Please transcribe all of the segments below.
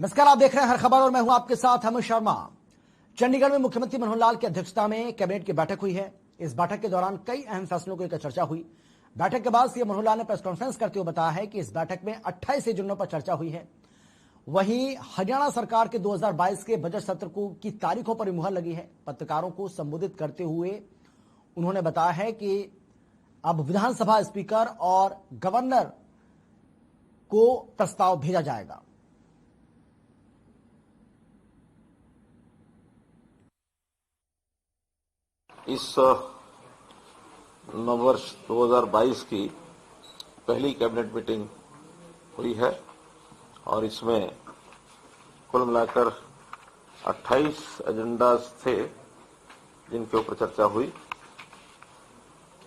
नमस्कार, आप देख रहे हैं हर खबर और मैं हूं आपके साथ अमित शर्मा। चंडीगढ़ में मुख्यमंत्री मनोहर लाल की अध्यक्षता में कैबिनेट की बैठक हुई है। इस बैठक के दौरान कई अहम फैसलों को लेकर चर्चा हुई। बैठक के बाद सीएम मनोहर लाल ने प्रेस कॉन्फ्रेंस करते हुए बताया है कि इस बैठक में 28 एजेंडों पर चर्चा हुई है। वहीं हरियाणा सरकार के 2022 के बजट सत्र की तारीखों पर मुहर लगी है। पत्रकारों को संबोधित करते हुए उन्होंने बताया है कि अब विधानसभा स्पीकर और गवर्नर को प्रस्ताव भेजा जाएगा। इस नववर्ष 2022 की पहली कैबिनेट मीटिंग हुई है और इसमें कुल मिलाकर 28 एजेंडाज थे जिनके ऊपर चर्चा हुई।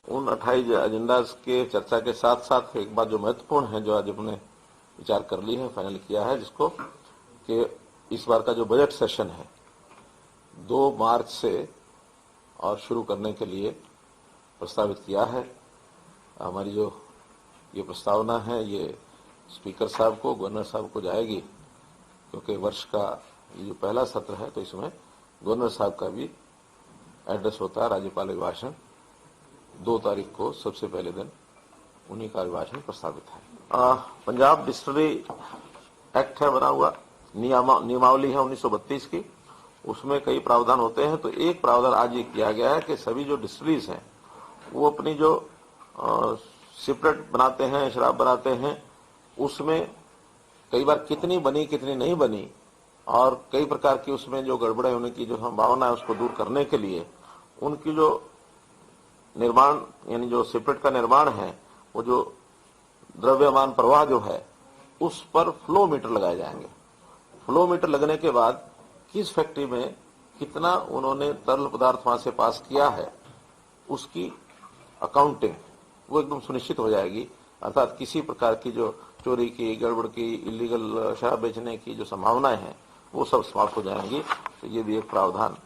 उन 28 एजेंडाज के चर्चा के साथ साथ एक बात जो महत्वपूर्ण है, जो आज हमने विचार कर ली है, फाइनल किया है, जिसको कि इस बार का जो बजट सेशन है 2 मार्च से और शुरू करने के लिए प्रस्तावित किया है। हमारी जो ये प्रस्तावना है ये स्पीकर साहब को, गवर्नर साहब को जाएगी, क्योंकि वर्ष का ये जो पहला सत्र है तो इसमें गवर्नर साहब का भी एड्रेस होता है, राज्यपाल अभिभाषण। 2 तारीख को सबसे पहले दिन उन्हीं का अभिभाषण प्रस्तावित है। पंजाब डिस्टिलरी एक्ट है बना हुआ, नियमावली है 1932 की, उसमें कई प्रावधान होते हैं। तो एक प्रावधान आज ये किया गया है कि सभी जो डिस्टिलरीज हैं वो अपनी जो सिपरेट बनाते हैं, शराब बनाते हैं, उसमें कई बार कितनी बनी कितनी नहीं बनी और कई प्रकार की उसमें जो गड़बड़े होने की जो संभावना है उसको दूर करने के लिए उनकी जो निर्माण यानी जो सिपरेट का निर्माण है, वो जो द्रव्यमान प्रवाह जो है उस पर फ्लो मीटर लगाए जाएंगे। फ्लो मीटर लगने के बाद किस फैक्ट्री में कितना उन्होंने तरल पदार्थ वहां से पास किया है उसकी अकाउंटिंग वो एकदम सुनिश्चित हो जाएगी। अर्थात किसी प्रकार की जो चोरी की, गड़बड़ की, इलीगल शराब बेचने की जो संभावनाएं हैं वो सब समाप्त हो जाएंगी। तो ये भी एक प्रावधान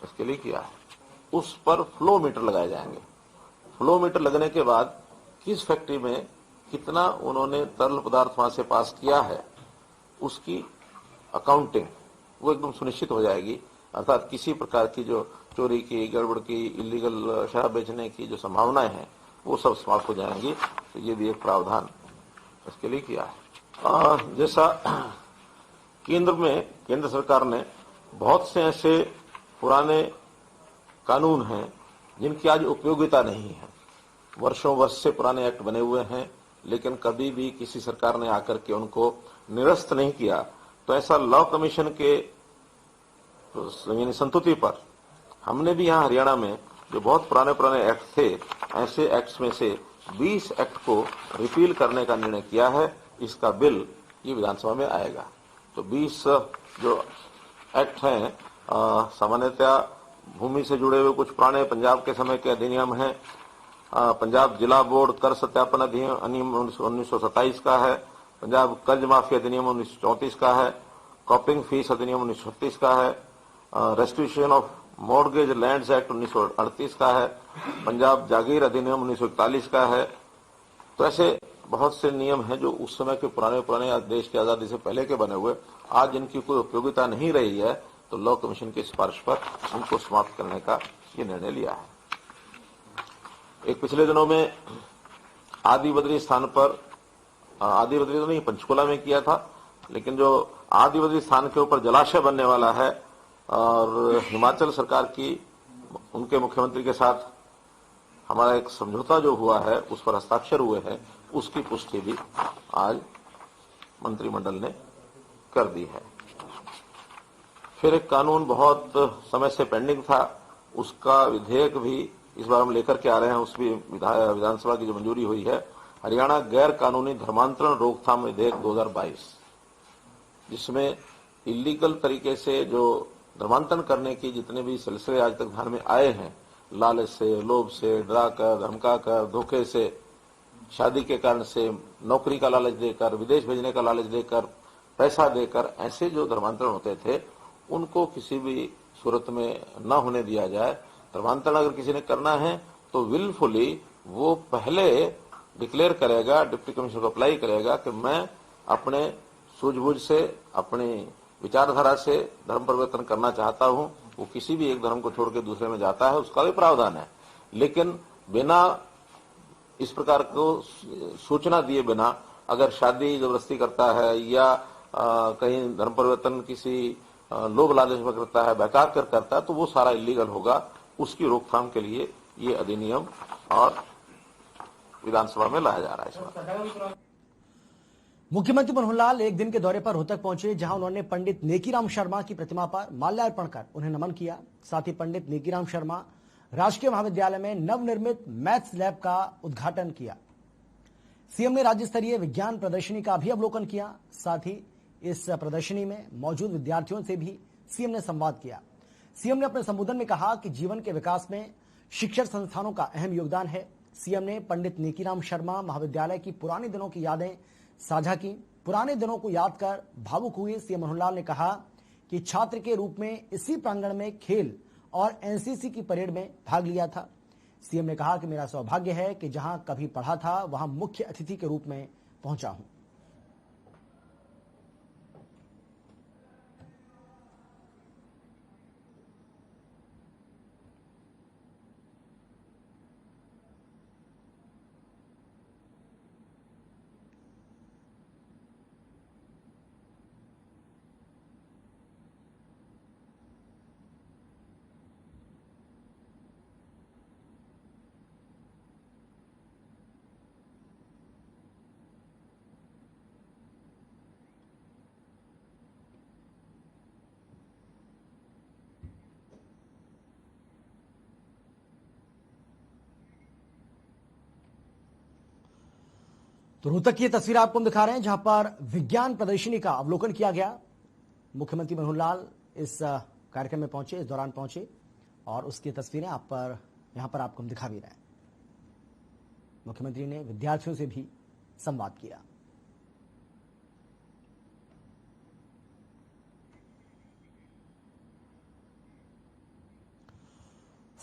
इसके लिए किया है। उस पर फ्लो मीटर लगाए जाएंगे। फ्लो मीटर लगने के बाद किस फैक्ट्री में कितना उन्होंने तरल पदार्थ वहां से पास किया है उसकी अकाउंटिंग वो एकदम सुनिश्चित हो जाएगी। अर्थात किसी प्रकार की जो चोरी की, गड़बड़ की, इलीगल शराब बेचने की जो संभावनाएं हैं वो सब समाप्त हो जाएंगी। तो ये भी एक प्रावधान इसके लिए किया है। जैसा केंद्र सरकार ने बहुत से ऐसे पुराने कानून हैं जिनकी आज उपयोगिता नहीं है। वर्षों वर्ष से पुराने एक्ट बने हुए हैं लेकिन कभी भी किसी सरकार ने आकर के उनको निरस्त नहीं किया। तो ऐसा लॉ कमीशन के यानी संतुति पर हमने भी यहाँ हरियाणा में जो बहुत पुराने एक्ट थे, ऐसे एक्ट्स में से 20 एक्ट को रिपील करने का निर्णय किया है। इसका बिल ये विधानसभा में आएगा। तो 20 जो एक्ट हैं सामान्यतः भूमि से जुड़े हुए कुछ पुराने पंजाब के समय के अधिनियम हैं। पंजाब जिला बोर्ड कर सत्यापन अधिनियम 1927 का है। पंजाब कर्ज माफी अधिनियम 1934 का है। कॉपिंग फीस अधिनियम 1936 का है। Restitution of mortgage lands act 1938 का है। पंजाब जागीर अधिनियम 1941 का है। तो ऐसे बहुत से नियम हैं जो उस समय के पुराने देश की आजादी से पहले के बने हुए, आज जिनकी कोई उपयोगिता नहीं रही है। तो लॉ कमीशन की सिफारिश पर उनको समाप्त करने का ये निर्णय लिया है। एक पिछले दिनों में आदि बद्री स्थान पर, आदि बद्री तो नहीं, पंचकुला में किया था, लेकिन जो आदि बद्री स्थान के ऊपर जलाशय बनने वाला है और हिमाचल सरकार की उनके मुख्यमंत्री के साथ हमारा एक समझौता जो हुआ है उस पर हस्ताक्षर हुए हैं, उसकी पुष्टि भी आज मंत्रिमंडल ने कर दी है। फिर एक कानून बहुत समय से पेंडिंग था, उसका विधेयक भी इस बार हम लेकर के आ रहे हैं। उस भी विधानसभा की जो मंजूरी हुई है, हरियाणा गैर कानूनी धर्मांतरण रोकथाम विधेयक 2022, जिसमें इलीगल तरीके से जो धर्मांतरण करने की जितने भी सिलसिले आज तक ध्यान में आए हैं, लालच से, लोभ से, डराकर, धमकाकर, धोखे से, शादी के कारण से, नौकरी का लालच देकर, विदेश भेजने का लालच देकर, पैसा देकर, ऐसे जो धर्मांतरण होते थे उनको किसी भी सूरत में न होने दिया जाए। धर्मांतरण अगर किसी ने करना है तो विलफुली वो पहले डिक्लेयर करेगा, डिप्टी कमिश्नर को अप्लाई करेगा कि मैं अपने सूझबूझ से अपनी विचारधारा से धर्म परिवर्तन करना चाहता हूं, वो किसी भी एक धर्म को छोड़ के दूसरे में जाता है, उसका भी प्रावधान है। लेकिन बिना इस प्रकार को सूचना दिए बिना अगर शादी जबरदस्ती करता है या कहीं धर्म परिवर्तन किसी लोभ लालच में करता है, बेकार कर करता है, तो वो सारा इलीगल होगा। उसकी रोकथाम के लिए ये अधिनियम और विधानसभा में लाया जा रहा है। इसमें मुख्यमंत्री मनोहर लाल एक दिन के दौरे पर रोहतक पहुंचे, जहां उन्होंने पंडित नेकीराम शर्मा की प्रतिमा पर माल्यार्पण कर उन्हें नमन किया। साथ ही पंडित नेकीराम शर्मा राजकीय महाविद्यालय में नवनिर्मित मैथ्स लैब का उद्घाटन किया। सीएम ने राज्य स्तरीय विज्ञान प्रदर्शनी का भी अवलोकन किया। साथ ही इस प्रदर्शनी में मौजूद विद्यार्थियों से भी सीएम ने संवाद किया। सीएम ने अपने संबोधन में कहा कि जीवन के विकास में शिक्षण संस्थानों का अहम योगदान है। सीएम ने पंडित नेकीराम शर्मा महाविद्यालय की पुराने दिनों की यादें साझा की। पुराने दिनों को याद कर भावुक हुए सीएम मनोहर लाल ने कहा कि छात्र के रूप में इसी प्रांगण में खेल और एनसीसी की परेड में भाग लिया था। सीएम ने कहा कि मेरा सौभाग्य है कि जहां कभी पढ़ा था वहां मुख्य अतिथि के रूप में पहुंचा हूं। तो रोहतक की तस्वीर आपको हम दिखा रहे हैं, जहां पर विज्ञान प्रदर्शनी का अवलोकन किया गया। मुख्यमंत्री मनोहर लाल इस कार्यक्रम में पहुंचे, इस दौरान पहुंचे, और उसकी तस्वीरें यहां पर आपको हम दिखा भी रहे हैं। मुख्यमंत्री ने विद्यार्थियों से भी संवाद किया।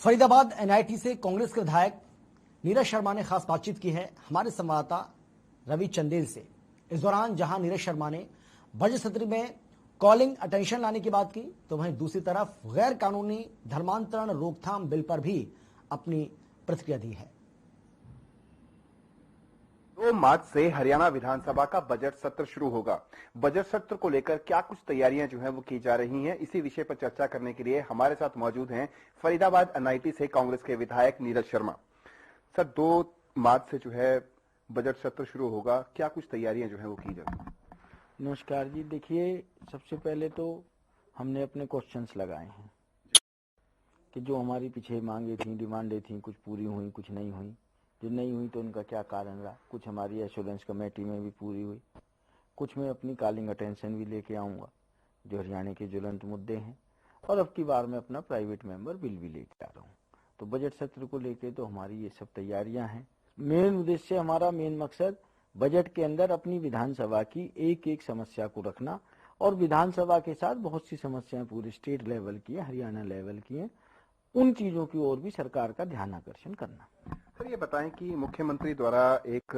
फरीदाबाद एनआईटी से कांग्रेस के विधायक नीरज शर्मा ने खास बातचीत की है हमारे संवाददाता रवि चंदेल से। इस दौरान जहां नीरज शर्मा ने बजट सत्र में कॉलिंग अटेंशन लाने की बात की, तो वहीं दूसरी तरफ गैर कानूनी धर्मांतरण रोकथाम बिल पर भी अपनी प्रतिक्रिया दी है। 2 मार्च से हरियाणा विधानसभा का बजट सत्र शुरू होगा। बजट सत्र को लेकर क्या कुछ तैयारियां जो हैं वो की जा रही हैं, इसी विषय पर चर्चा करने के लिए हमारे साथ मौजूद हैं फरीदाबाद एनआईटी से कांग्रेस के विधायक नीरज शर्मा। सर, 2 मार्च से जो है बजट सत्र शुरू होगा, क्या कुछ तैयारियां जो है वो की जा रही हैं? नमस्कार जी, देखिए सबसे पहले तो हमने अपने क्वेश्चंस लगाए हैं कि जो हमारी पीछे मांगे थी, डिमांडें थी, कुछ पूरी हुई, कुछ नहीं हुई। जो नहीं हुई तो उनका क्या कारण रहा, कुछ हमारी एश्योरेंस कमेटी में भी पूरी हुई, कुछ मैं अपनी कॉलिंग अटेंशन भी लेके आऊँगा जो हरियाणा के ज्वलंत मुद्दे हैं, और अब की बार मैं अपना प्राइवेट मेंबर बिल भी लेके आ रहा हूँ। तो बजट सत्र को लेके तो हमारी ये सब तैयारियां हैं। मेन उद्देश्य, हमारा मेन मकसद बजट के अंदर अपनी विधानसभा की एक एक समस्या को रखना, और विधानसभा के साथ बहुत सी समस्याएं पूरे स्टेट लेवल की है, हरियाणा लेवल की हैं, उन चीजों की ओर भी सरकार का ध्यान आकर्षण करना। सर, ये बताएं कि मुख्यमंत्री द्वारा एक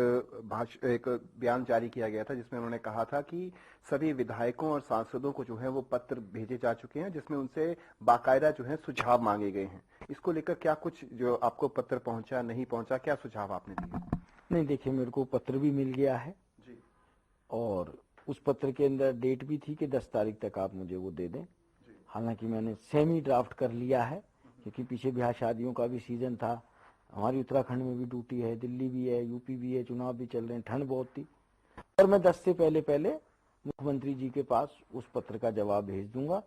बयान जारी किया गया था जिसमें उन्होंने कहा था कि सभी विधायकों और सांसदों को जो है वो पत्र भेजे जा चुके हैं जिसमें उनसे बाकायदा जो है सुझाव मांगे गए हैं। इसको लेकर क्या कुछ जो आपको पत्र पहुंचा, नहीं पहुंचा, क्या सुझाव आपने दिए? नहीं, देखिए मेरे को पत्र भी मिल गया है जी, और उस पत्र के अंदर डेट भी थी कि 10 तारीख तक आप मुझे वो दे दें। हालांकि मैंने सेमी ड्राफ्ट कर लिया है, क्योंकि पीछे ब्याह शादियों का भी सीजन था, हमारी उत्तराखंड में भी ड्यूटी है, दिल्ली भी है, यूपी भी है, चुनाव भी चल रहे हैं, ठंड बहुत थी, और मैं 10 से पहले मुख्यमंत्री जी के पास उस पत्र का जवाब भेज दूंगा।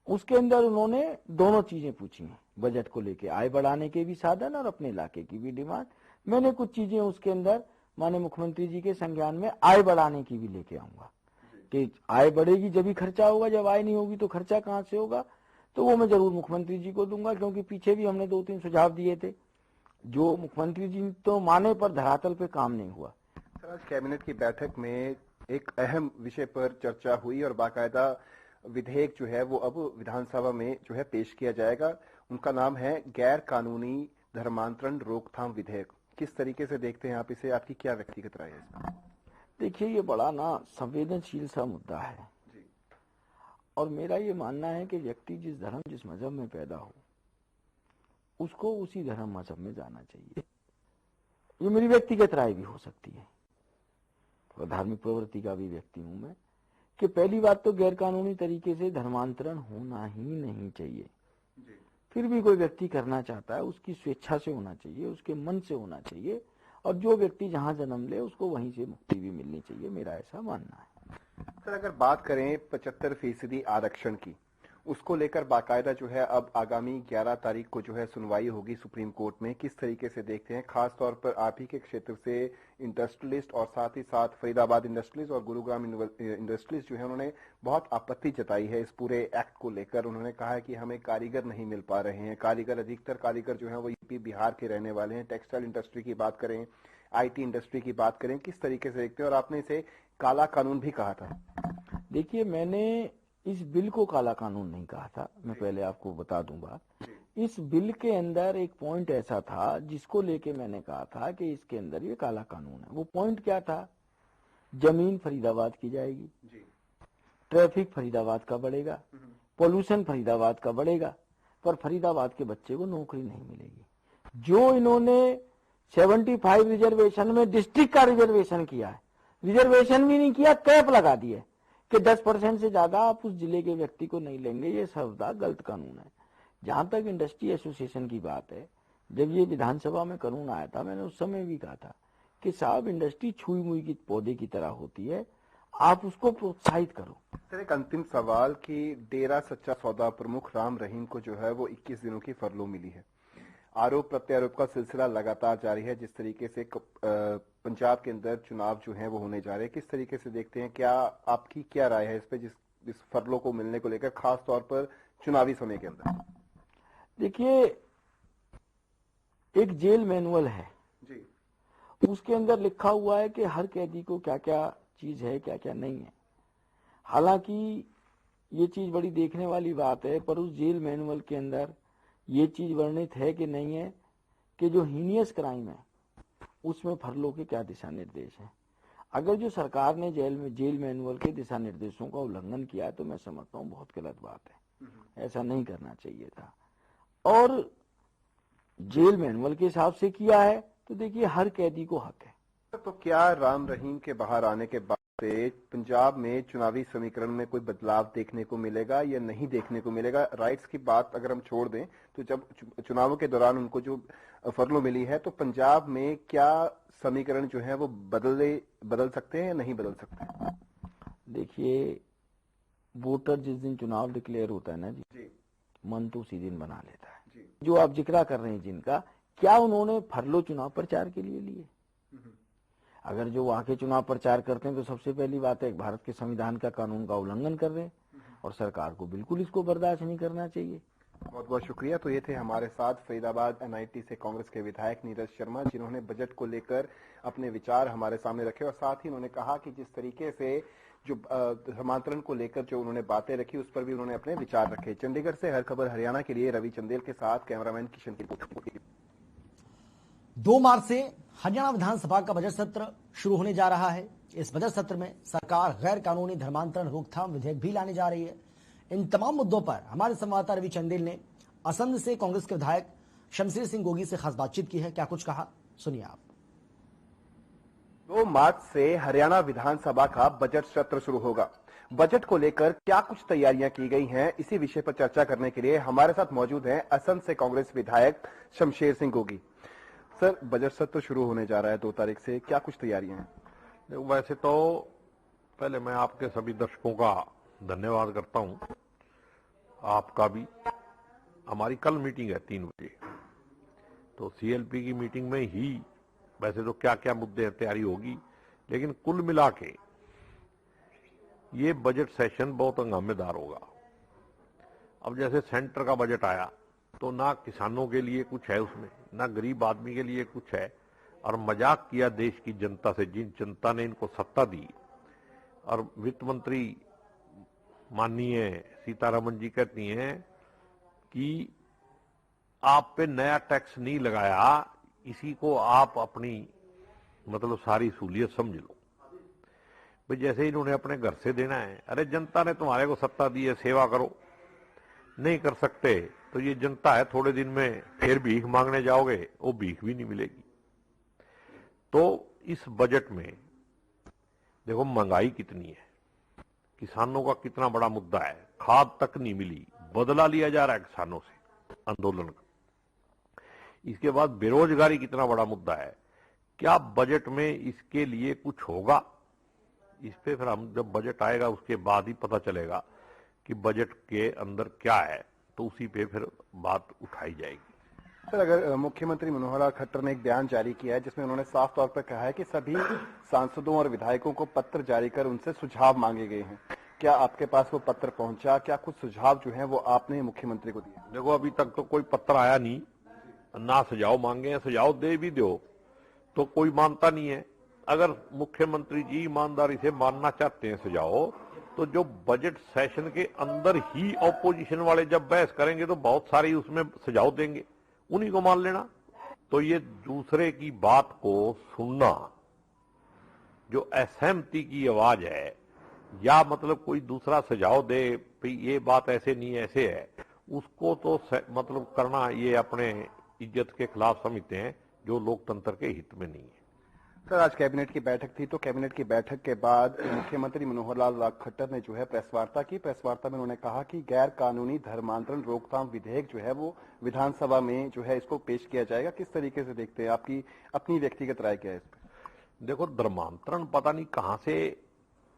उसके अंदर उन्होंने दोनों चीजें पूछी हैं, बजट को लेके, आय बढ़ाने के भी साधन और अपने इलाके की भी डिमांड। मैंने कुछ चीजें उसके अंदर माननीय मुख्यमंत्री जी के संज्ञान में आय बढ़ाने की भी लेके आऊंगा कि आय बढ़ेगी जब ही खर्चा होगा, जब आय नहीं होगी तो खर्चा कहाँ से होगा। तो वो मैं जरूर मुख्यमंत्री जी को दूंगा, क्योंकि पीछे भी हमने 2-3 सुझाव दिए थे जो मुख्यमंत्री जी तो माने पर धरातल पे काम नहीं हुआ। सर, आज कैबिनेट की बैठक में एक अहम विषय पर चर्चा हुई और बाकायदा विधेयक जो है वो अब विधानसभा में जो है पेश किया जाएगा। उनका नाम है गैर कानूनी धर्मांतरण रोकथाम विधेयक। किस तरीके से देखते हैं आप इसे, आपकी क्या व्यक्तिगत राय है इसमें? देखिए, ये बड़ा ना संवेदनशील सा मुद्दा है और मेरा ये मानना है कि व्यक्ति जिस धर्म जिस मजहब में पैदा हो उसको उसी धर्म मजहब में जाना चाहिए। ये मेरी व्यक्तिगत राय भी हो सकती है और धार्मिक प्रवृत्ति का भी व्यक्ति हूं मैं, कि पहली बात तो गैर कानूनी तरीके से धर्मांतरण होना ही नहीं चाहिए। फिर भी कोई व्यक्ति करना चाहता है उसकी स्वेच्छा से होना चाहिए, उसके मन से होना चाहिए और जो व्यक्ति जहां जन्म ले उसको वहीं से मुक्ति भी मिलनी चाहिए, मेरा ऐसा मानना है। सर, अगर बात करें 75% आरक्षण की, उसको लेकर बाकायदा जो है अब आगामी 11 तारीख को जो है सुनवाई होगी सुप्रीम कोर्ट में। किस तरीके से देखते हैं, खास तौर पर आप ही के क्षेत्र से इंडस्ट्रियलिस्ट और साथ ही साथ फरीदाबाद इंडस्ट्रियलिस्ट और गुरुग्राम इंडस्ट्रियलिस्ट जो है उन्होंने बहुत आपत्ति जताई है इस पूरे एक्ट को लेकर। उन्होंने कहा है कि हमें कारीगर नहीं मिल पा रहे हैं, कारीगर अधिकतर कारीगर जो है वो यूपी बिहार के रहने वाले हैं। टेक्सटाइल इंडस्ट्री की बात करें, IT इंडस्ट्री की बात करें, किस तरीके से देखते हैं? और आपने इसे काला कानून भी कहा था। देखिए, मैंने इस बिल को काला कानून नहीं कहा था, मैं पहले आपको बता दूं बात। इस बिल के अंदर एक पॉइंट ऐसा था जिसको लेके मैंने कहा था कि इसके अंदर ये काला कानून है। वो पॉइंट क्या था? जमीन फरीदाबाद की जाएगी, ट्रैफिक फरीदाबाद का बढ़ेगा, पोल्यूशन फरीदाबाद का बढ़ेगा, पर फरीदाबाद के बच्चे को नौकरी नहीं मिलेगी। जो इन्होंने 75 रिजर्वेशन में डिस्ट्रिक्ट का रिजर्वेशन किया है, रिजर्वेशन भी नहीं किया, कैप लगा दिए कि 10% से ज्यादा आप उस जिले के व्यक्ति को नहीं लेंगे, ये सर्वदा गलत कानून है। जहां तक इंडस्ट्री एसोसिएशन की बात है, जब ये विधानसभा में कानून आया था मैंने उस समय भी कहा था कि साहब इंडस्ट्री छुई मुई की पौधे की तरह होती है, आप उसको प्रोत्साहित करो। सर, एक अंतिम सवाल कि डेरा सच्चा सौदा प्रमुख राम रहीम को जो है वो 21 दिनों की फरलो मिली है। आरोप प्रत्यारोप का सिलसिला लगातार जारी है। जिस तरीके से पंजाब के अंदर चुनाव जो है वो होने जा रहे हैं, किस तरीके से देखते हैं? क्या आपकी क्या राय है इस पे, जिस फरलों को मिलने को लेकर, खास तौर पर चुनावी समय के अंदर? देखिए, एक जेल मैनुअल है जी, उसके अंदर लिखा हुआ है कि हर कैदी को क्या क्या चीज है, क्या क्या नहीं है। हालांकि ये चीज बड़ी देखने वाली बात है, पर उस जेल मैनुअल के अंदर ये चीज वर्णित है कि नहीं है कि जो हीनियस क्राइम है उसमें फरलों के क्या दिशा निर्देश हैं। अगर जो सरकार ने जेल मैनुअल के दिशा निर्देशों का उल्लंघन किया है तो मैं समझता हूँ बहुत गलत बात है, ऐसा नहीं करना चाहिए था। और जेल मैनुअल के हिसाब से किया है तो देखिए हर कैदी को हक है। तो क्या राम रहीम के बाहर आने के बाद से पंजाब में चुनावी समीकरण में कोई बदलाव देखने को मिलेगा या नहीं देखने को मिलेगा? राइट्स की बात अगर हम छोड़ दें तो जब चुनावों के दौरान उनको जो फरलो मिली है, तो पंजाब में क्या समीकरण जो है वो बदल सकते हैं या नहीं बदल सकते? देखिए, वोटर जिस दिन चुनाव डिक्लेयर होता है ना जी, मन तो उसी दिन बना लेता है जी। जो आप जिक्र कर रहे हैं जिनका, क्या उन्होंने फरलो चुनाव प्रचार के लिए लिए? अगर जो वहां के चुनाव प्रचार करते हैं तो सबसे पहली बात है भारत के संविधान का कानून का उल्लंघन कर रहे हैं और सरकार को बिल्कुल इसको बर्दाश्त नहीं करना चाहिए। बहुत बहुत शुक्रिया। तो ये थे हमारे साथ फरीदाबाद NIT से कांग्रेस के विधायक नीरज शर्मा, जिन्होंने बजट को लेकर अपने विचार हमारे सामने रखे और साथ ही उन्होंने कहा कि जिस तरीके से जो धर्मांतरण को लेकर जो उन्होंने बातें रखी उस पर भी उन्होंने अपने विचार रखे। चंडीगढ़ से हर खबर हरियाणा के लिए रवि चंदेल के साथ कैमरामैन किशन की रिपोर्ट। 2 मार्च से हरियाणा विधानसभा का बजट सत्र शुरू होने जा रहा है। इस बजट सत्र में सरकार गैर कानूनी धर्मांतरण रोकथाम विधेयक भी लाने जा रही है। इन तमाम मुद्दों पर हमारे संवाददाता रवि चंदेल ने असंध से कांग्रेस के विधायक शमशेर सिंह गोगी से खास बातचीत की है। क्या कुछ कहा, सुनिए आप। 2 मार्च से हरियाणा विधानसभा का बजट सत्र शुरू होगा। बजट को लेकर क्या कुछ तैयारियां की गई हैं, इसी विषय पर चर्चा करने के लिए हमारे साथ मौजूद हैं असंध से कांग्रेस विधायक शमशेर सिंह गोगी। सर, बजट सत्र शुरू होने जा रहा है 2 तारीख से, क्या कुछ तैयारियां हैं? वैसे तो पहले मैं आपके सभी दर्शकों का धन्यवाद करता हूं, आपका भी। हमारी कल मीटिंग है 3 बजे, तो CLP की मीटिंग में ही वैसे तो क्या क्या मुद्दे तैयारी होगी, लेकिन कुल मिला के ये बजट सेशन बहुत हंगामेदार होगा। अब जैसे सेंटर का बजट आया तो ना किसानों के लिए कुछ है उसमें, ना गरीब आदमी के लिए कुछ है, और मजाक किया देश की जनता से, जिन जनता ने इनको सत्ता दी। और वित्त मंत्री माननीय सीतारमण जी कहती हैं कि आप पे नया टैक्स नहीं लगाया, इसी को आप अपनी मतलब सारी सहूलियत समझ लो। भाई जैसे इन्होंने अपने घर से देना है, अरे जनता ने तुम्हारे को सत्ता दी है, सेवा करो, नहीं कर सकते तो ये जनता है, थोड़े दिन में फिर भीख मांगने जाओगे, वो भीख भी नहीं मिलेगी। तो इस बजट में देखो महंगाई कितनी है, किसानों का कितना बड़ा मुद्दा है, खाद तक नहीं मिली, बदला लिया जा रहा है किसानों से आंदोलन का। इसके बाद बेरोजगारी कितना बड़ा मुद्दा है, क्या बजट में इसके लिए कुछ होगा? इस पे फिर हम जब बजट आएगा उसके बाद ही पता चलेगा कि बजट के अंदर क्या है, तो उसी पे फिर बात उठाई जाएगी। सर, अगर मुख्यमंत्री मनोहर लाल खट्टर ने एक बयान जारी किया है जिसमें उन्होंने साफ तौर पर कहा है कि सभी सांसदों और विधायकों को पत्र जारी कर उनसे सुझाव मांगे गए हैं, क्या आपके पास वो पत्र पहुंचा? क्या कुछ सुझाव जो है वो आपने मुख्यमंत्री को दिए? देखो अभी तक तो कोई पत्र आया नहीं, ना सुझाव मांगे हैं, सुझाव दे भी दो तो कोई मानता नहीं है। अगर मुख्यमंत्री जी ईमानदारी से मानना चाहते हैं सुझाव, तो जो बजट सेशन के अंदर ही ऑपोजिशन वाले जब बहस करेंगे तो बहुत सारी उसमें सुझाव देंगे, उन्हीं को मान लेना। तो ये दूसरे की बात को सुनना, जो असहमति की आवाज है, या मतलब कोई दूसरा सुझाव दे भाई ये बात ऐसे नहीं ऐसे है, उसको तो मतलब करना ये अपने इज्जत के खिलाफ समझते हैं, जो लोकतंत्र के हित में नहीं है। सर, आज कैबिनेट की बैठक थी, तो कैबिनेट की बैठक के बाद मुख्यमंत्री मनोहर लाल खट्टर ने जो है प्रेस वार्ता की। प्रेस वार्ता में उन्होंने कहा कि गैर कानूनी धर्मांतरण रोकथाम विधेयक जो है वो विधानसभा में जो है इसको पेश किया जाएगा। किस तरीके से देखते हैं, आपकी अपनी व्यक्तिगत राय क्या है इस पर? देखो धर्मांतरण पता नहीं कहां से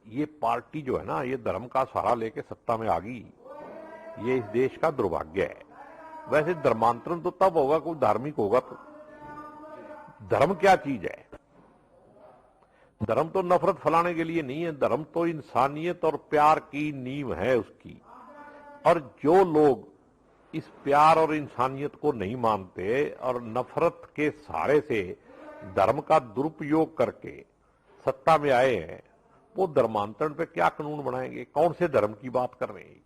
ये पार्टी जो है ना, ये धर्म का सहारा लेके सत्ता में आ गई, ये इस देश का दुर्भाग्य है। वैसे धर्मांतरण तो तब होगा कोई धार्मिक होगा तो। धर्म क्या चीज है? धर्म तो नफरत फैलाने के लिए नहीं है, धर्म तो इंसानियत और प्यार की नींव है उसकी। और जो लोग इस प्यार और इंसानियत को नहीं मानते और नफरत के सहारे से धर्म का दुरुपयोग करके सत्ता में आए हैं, वो धर्मांतरण पे क्या कानून बनाएंगे? कौन से धर्म की बात कर रहे हैं?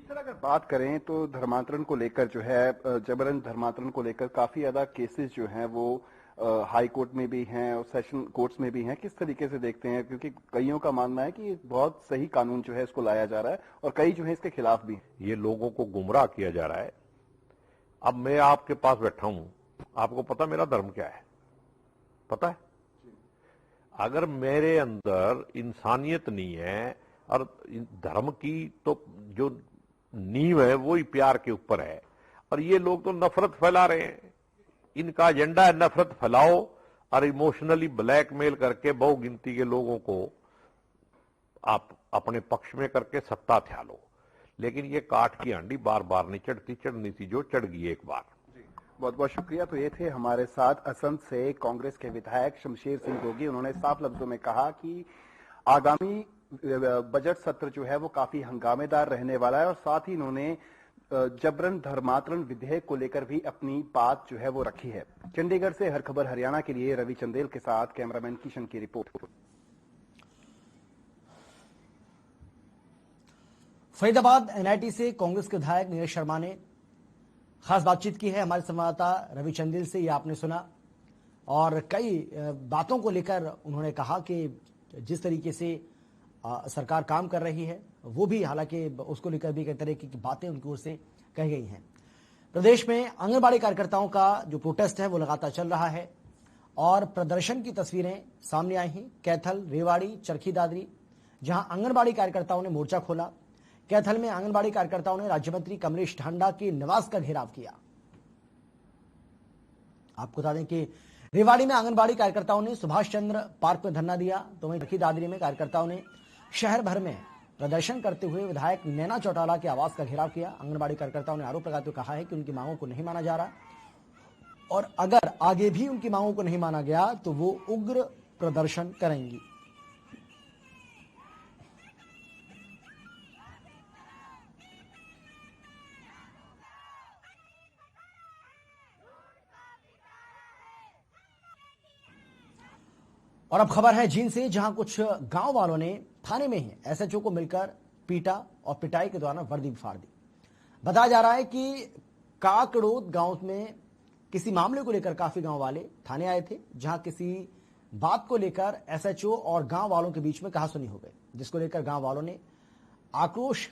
सर, अगर बात करें तो धर्मांतरण को लेकर जो है, जबरन धर्मांतरण को लेकर काफी ज्यादा केसेस जो हैं वो हाई कोर्ट में भी हैं और सेशन कोर्ट्स में भी हैं। किस तरीके से देखते हैं? क्योंकि कईयों का मानना है कि बहुत सही कानून जो है इसको लाया जा रहा है और कई जो है इसके खिलाफ भी हैं। ये लोगों को गुमराह किया जा रहा है। अब मैं आपके पास बैठा हूं, आपको पता मेरा धर्म क्या है? पता है? अगर मेरे अंदर इंसानियत नहीं है और धर्म की तो जो नींव है वो ही प्यार के ऊपर है, और ये लोग तो नफरत फैला रहे हैं। इनका एजेंडा है नफरत फैलाओ और इमोशनली ब्लैकमेल करके बहुगिनती के लोगों को आप अपने पक्ष में करके सत्ता थ्या लो। लेकिन ये काठ की हांडी बार बार नहीं चढ़ती, चढ़नी थी जो चढ़ गई एक बार। बहुत बहुत शुक्रिया। तो ये थे हमारे साथ असंध से कांग्रेस के विधायक शमशेर सिंह गोगी। उन्होंने साफ लफ्जों में कहा कि आगामी बजट सत्र जो है वो काफी हंगामेदार रहने वाला है, और साथ ही इन्होंने जबरन धर्मांतरण विधेयक को लेकर भी अपनी बात जो है वो रखी है। चंडीगढ़ से हर खबर हरियाणा के लिए रवि चंदेल के साथ कैमरामैन किशन की रिपोर्ट। फरीदाबाद एनआईटी से कांग्रेस के विधायक नीरज शर्मा ने खास बातचीत की है हमारे संवाददाता रवि चंदेल से, ये आपने सुना। और कई बातों को लेकर उन्होंने कहा कि जिस तरीके से सरकार काम कर रही है वो भी, हालांकि उसको लेकर भी कई तरह की बातें उनकी ओर से कही गई हैं। प्रदेश में आंगनबाड़ी कार्यकर्ताओं का जो प्रोटेस्ट है वो लगातार चल रहा है और प्रदर्शन की तस्वीरें सामने आई हैं। कैथल, रेवाड़ी, चरखी दादरी, जहां आंगनबाड़ी कार्यकर्ताओं ने मोर्चा खोला। कैथल में आंगनबाड़ी कार्यकर्ताओं ने राज्य मंत्री कमलेश ढांडा के निवास का घेराव किया। आपको बता दें कि रेवाड़ी में आंगनबाड़ी कार्यकर्ताओं ने सुभाष चंद्र पार्क में धरना दिया, तो वहीं चरखी दादरी में कार्यकर्ताओं ने शहर भर में प्रदर्शन करते हुए विधायक नैना चौटाला के आवास का घेराव किया। आंगनबाड़ी कार्यकर्ताओं ने आरोप लगाते हुए कहा है कि उनकी मांगों को नहीं माना जा रहा और अगर आगे भी उनकी मांगों को नहीं माना गया तो वो उग्र प्रदर्शन करेंगी। और अब खबर है जींद से, जहां कुछ गांव वालों ने थाने में ही एसएचओ को मिलकर पीटा और पिटाई के दौरान वर्दी फाड़ दी। बताया जा रहा है कि काकड़ोद गांव में किसी मामले को लेकर काफी गांव वाले थाने आए थे, जहां किसी बात को लेकर एसएचओ और गांव वालों के बीच में कहासुनी हो गई, जिसको लेकर गांव वालों ने आक्रोश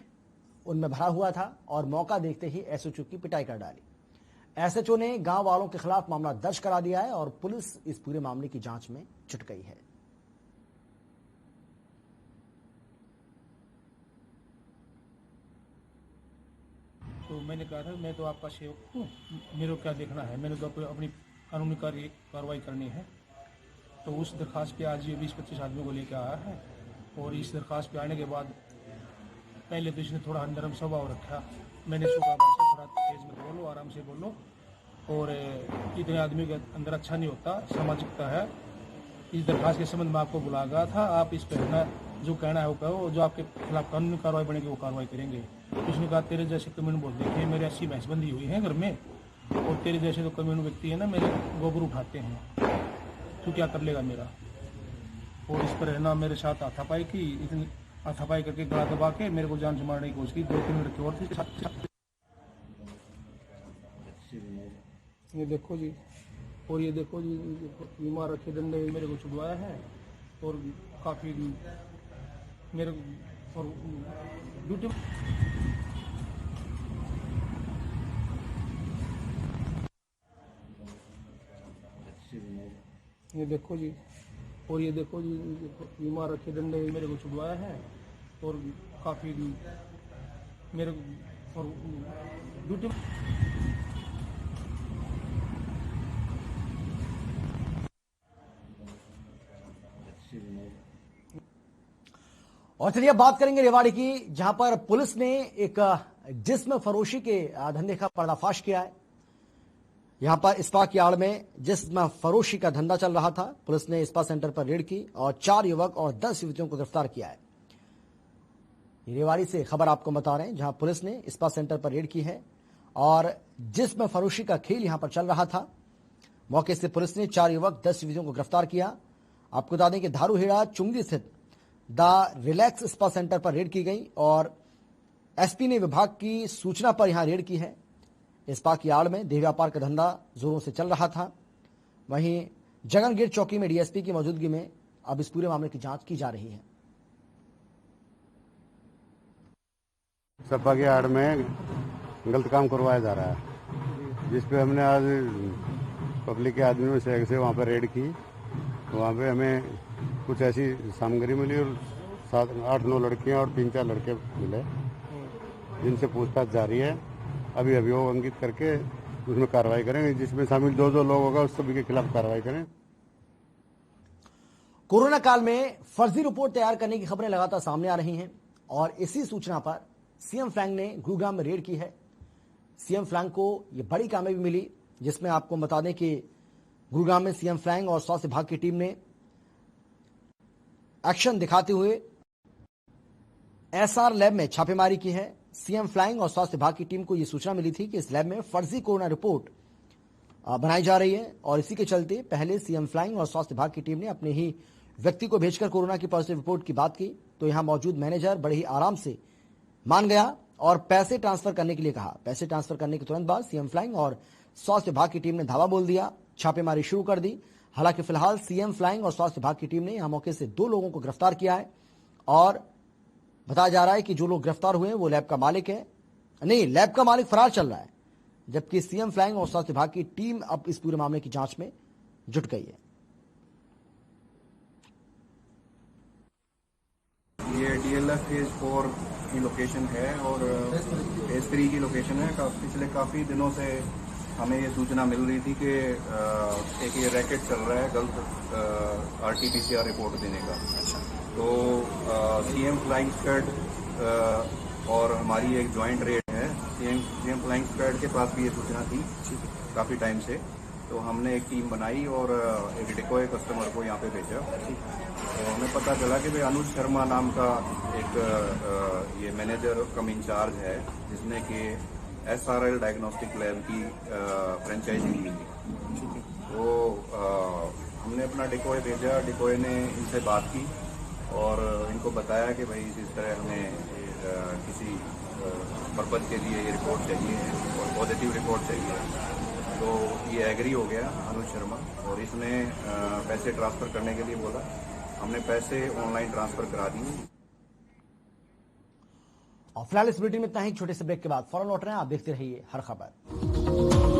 उनमें भरा हुआ था और मौका देखते ही एसएचओ की पिटाई कर डाली। एसएचओ ने गांव वालों के खिलाफ मामला दर्ज करा दिया है और पुलिस इस पूरे मामले की जांच में जुट गई है। तो मैंने कहा था मैं तो आपका सेवक हूँ, मेरे को क्या देखना है, मैंने तो अपनी कानूनी कार्रवाई करनी है। तो उस दरख्वास्त पे आज ये 20-25 आदमियों को लेकर आया है और इस दरख्वास्त पे आने के बाद पहले तो इसने थोड़ा नरम स्वभाव रखा। मैंने सोचा थोड़ा तेज मत बोलो, आराम से बोलो, और इतने आदमी के अंदर अच्छा नहीं होता, सामाजिकता है। इस दरख्वास्त के संबंध में आपको बुलाया गया था, आप इस पर है जो कहना है वो कहो, जो आपके खिलाफ कानूनी कार्रवाई बनेगी वो कार्रवाई करेंगे। उसने कहा तेरे जैसे कम्यून बहुत देखे, मेरे 80 भैंस बंधी हुई है घर में, और तेरे जैसे तो कम्यून व्यक्ति है ना मेरे गोबर उठाते हैं, तू क्या कर लेगा मेरा। और इस पर है ना मेरे साथ हाथापाई की, इतनी हाथापाई करके गला दबा के मेरे को जान से मारने की कोशिश की। 2-3 लड़के और थे। ये देखो जी, और ये देखो जी, बीमार रखे डंडे मेरे को छुड़वाया है और काफ़ी मेरे और ड्यूटी। ये देखो जी, और ये देखो जी, बीमार रखे डंडे मेरे को छुड़वाया है और काफ़ी मेरे और ड्यूटी। और चलिए बात करेंगे रेवाड़ी की, जहां पर पुलिस ने एक जिस्म फरोशी के धंधे का पर्दाफाश किया है। यहां पर इस्पा की आड़ में जिस्म फरोशी का धंधा चल रहा था। पुलिस ने इस्पा सेंटर पर रेड की और 4 युवक और 10 युवतियों को गिरफ्तार किया है। रेवाड़ी से खबर आपको बता रहे हैं, जहां पुलिस ने इस्पा सेंटर पर रेड की है और जिस्म फरोशी का खेल यहां पर चल रहा था। मौके से पुलिस ने 4 युवक 10 युवतियों को गिरफ्तार किया। आपको बता दें कि धारूहेड़ा चुंगी स्थित द रिलैक्स स्पा सेंटर पर रेड की गई और एसपी ने विभाग की सूचना पर यहां रेड की है। स्पा की आड़ में देह व्यापार का धंधा जोरों से चल रहा था। वहीं जगनगीर चौकी में डीएसपी की मौजूदगी में अब इस पूरे मामले की जांच की जा रही है। सपा के आड़ में गलत काम करवाया जा रहा है, जिसपे हमने आज पब्लिक के आदमियों से वहां पर रेड की। वहां पे हमें कुछ ऐसी सामग्री मिली और 7-8-9 लड़कियां और 3-4 लड़के मिले, जिनसे पूछताछ जारी है। अभी अभियोग अंकित करके उसमें कार्रवाई करेंगे। जिसमें शामिल जो लोग होगा उस सभी के खिलाफ कार्रवाई करें। कोरोना काल में फर्जी रिपोर्ट तैयार करने की खबरें लगातार सामने आ रही हैं और इसी सूचना पर सीएम फ्लैंग ने गुरुग्राम में रेड की है। सीएम फ्लैंग को यह बड़ी कामयाबी मिली, जिसमें आपको बता दें कि गुरुग्राम में सीएम फ्लैंग और स्वास्थ्य विभाग की टीम ने एक्शन दिखाते हुए एसआर लैब में छापेमारी की है। सीएम फ्लाइंग और स्वास्थ्य विभाग की टीम को यह सूचना मिली थी कि इस लैब में फर्जी कोरोना रिपोर्ट बनाई जा रही है और इसी के चलते पहले सीएम फ्लाइंग और स्वास्थ्य विभाग की टीम ने अपने ही व्यक्ति को भेजकर कोरोना की पॉजिटिव रिपोर्ट की बात की, तो यहां मौजूद मैनेजर बड़े ही आराम से मान गया और पैसे ट्रांसफर करने के लिए कहा। पैसे ट्रांसफर करने के तुरंत बाद सीएम फ्लाइंग और स्वास्थ्य विभाग की टीम ने धावा बोल दिया, छापेमारी शुरू कर दी। हालांकि फिलहाल सीएम फ्लाइंग और स्वास्थ्य विभाग की टीम ने यहां मौके से 2 लोगों को गिरफ्तार किया है और बताया जा रहा है कि जो लोग गिरफ्तार हुए वो लैब का मालिक है, नहीं लैब का मालिक फरार चल रहा है, जबकि सीएम फ्लाइंग और स्वास्थ्य विभाग की टीम अब इस पूरे मामले की जांच में जुट गई है। ये डीएलएफ फेज 4 की लोकेशन है और फेज 3 की लोकेशन है। पिछले काफी दिनों से हमें ये सूचना मिल रही थी कि एक ये रैकेट चल रहा है गलत आरटीपीसीआर रिपोर्ट देने का। तो सीएम फ्लाइंग स्क्वाड और हमारी एक ज्वाइंट रेड है, सीएम फ्लाइंग स्क्वाड के पास भी ये सूचना थी काफी टाइम से। तो हमने एक टीम बनाई और एक डिकोय कस्टमर को यहाँ पे भेजा। तो हमें पता चला कि भाई अनुज शर्मा नाम का एक ये मैनेजर कम इंचार्ज है, जिसने कि एसआरएल डायग्नोस्टिक लैब की फ्रेंचाइजी ली थी। तो हमने अपना डिकोय भेजा, डिकोय ने इनसे बात की और इनको बताया कि भाई इस तरह हमें किसी पर्पज के लिए ये रिपोर्ट चाहिए और पॉजिटिव रिपोर्ट चाहिए। तो ये एग्री हो गया अनुज शर्मा और इसने पैसे ट्रांसफ़र करने के लिए बोला। हमने पैसे ऑनलाइन ट्रांसफ़र करा दिए। और फिलहाल इस बुलेटिन में इतना ही। छोटे से ब्रेक के बाद फौरन लौट रहे हैं, आप देखते रहिए हर खबर।